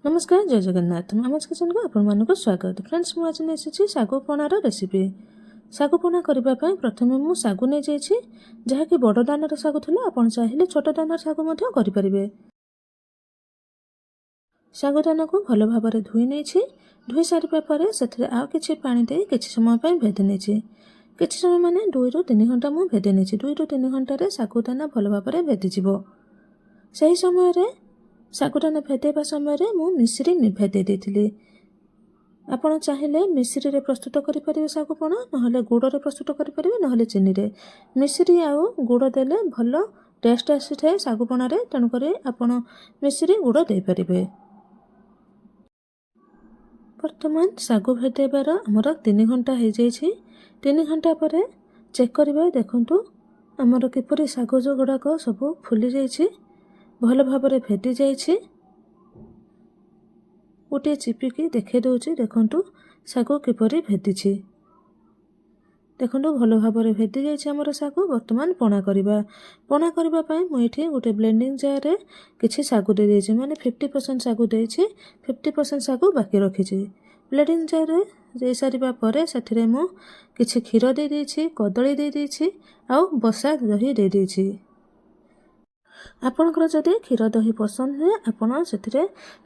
नमस्कार जय जगन्नाथ आमाज किचन को आपण स्वागत। फ्रेंड्स मु आज नहीं सागु पणार रेसिपी। सागु पना करने प्रथम मु सागु नहीं जाइए जहाँकि बड़ दानर सागु था। आप चाहिए छोट दानर सागु करें। सागु दाना को भल भाव धोई नहीं धोई सारे से आउ कि पानी दे कि समय भेदे नहीं कि समय माने 2 ରୁ 3 घंटा मु भेदे नहीं 2 ରୁ 3 घंटे सागु दाना भल भाव भेदीज। से समय सागुदाना भेदेवा समय मु मिश्री भेदे देती। आपण चाहिए मिश्री रे प्रस्तुत करें सागुपणा ना गुड़ रे प्रस्तुत करें ना चीनी रे। मिश्री आउ गुड़ देले भल टेस्ट आसी थाए सागुपणा रे, तेणुक आपण मिश्री गुड़ दे पारे। वर्तमान सागु भेदेबार आमर 3 घंटा हो जाइए। 3 घंटा पर चेक करवा देखु आमर किपरि सागु गुड़ाक सब फुली जाइए, भल भाव भेदी जाइए। गोटे चिपिकी देखे दूची देखु सागु किपरि भेदी देखु भल भाव भेदी जाइए आमर सागु। वर्तमान पणा करने मुझे गोटे ब्लेंडिंग जार रे किछि सागु दे देछि, माने 50% सागु देछि 50% सागु बाकी रखी। ब्लेंडिंग जार रे दे सारिबा परे सेथिरे मु किछि क्षीर दे देछि, कदली दे देछि आउ बसा दही दे देछि। आपणकर जदि क्षीर दही पसंद हुए आपण से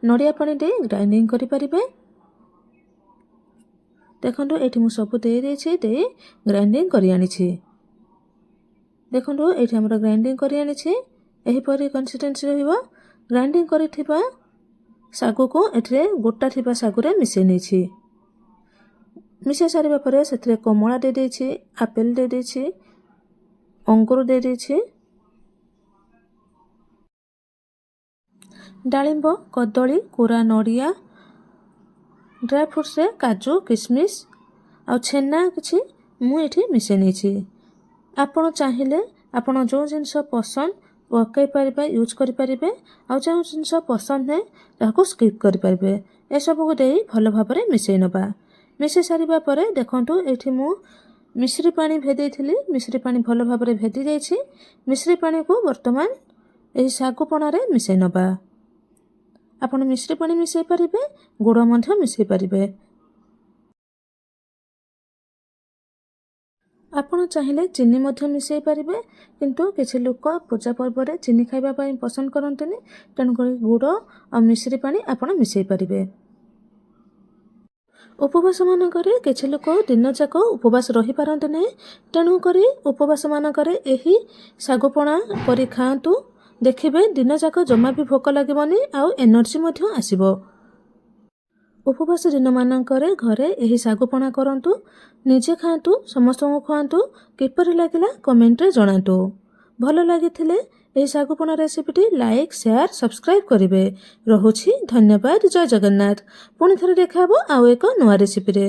नड़िया पानी दे ग्राइंडिंग करें। देखो ये मुझे सब दे ग्राइंडिंग कर देखो ये आम ग्राइंडिंग कर कंसिस्टेंसी रहिबो। ग्राइंडिंग कर सागु को एठरे गोटा थिबा सागुरे मिसे नहीं मिसे सारिबा परे सेथिरे कमला दे देछि, आपेल दे देछि, अंगूर दे देछि, डालिंब, कदली, कोरा नड़िया, ड्राई फ्रुट्स रे काजू, किशमिश आ छेना किछि मुझे मिसे नहीं। आपण चाहिए आपण जो जिनस पसंद पकई पारे यूज करें आ जो जिनस पसंद है ताको स्किप करें। ए सब को दे भल भाव मिसई नबा। मिसई सारिबा परे देखंतु एठी मु मिश्री पानी भेदे थी। मिश्री पानी भल भाव भेदी जाइए। मिश्री पानी को वर्तमान एही सागु पणा रे मिसई नबा। आपण मिश्री पानी मिसई पारे, गुड़ मध्य मिसई पारे। आपण चाहिए चीनी मध्य मिसई पारे, किंतु किछि लोक पूजा पर्व रे चीनी खाइबा पई पसंद करंतनी, तेणुक गुड़ और मिश्री पानी आपण मिसई पारे। उपवास मानकरे किछि लोक दिन जाक उपवास रही पारंते नहीं, तेणुक उपवास मानकरे एही सागुपणा करि खांतु। देखिबे दिन जाक जमा भी भोक लागबनी आउ एनर्जी मध्य आसीबो। उपवास दिन मानकरे घरे एही सागुपणा करंतु, निजे खांतु, समस्त को खुआंतु। किपरि लागिला कमेंट रे जणांतु। भल लागिथिले एही सागुपणा रेसिपीटी लाइक, शेयर, सब्सक्राइब करिवे। रहुछि धन्यवाद। जय जगन्नाथ। पुणी थरे देखाबो आउ एक नवा रेसिपी रे।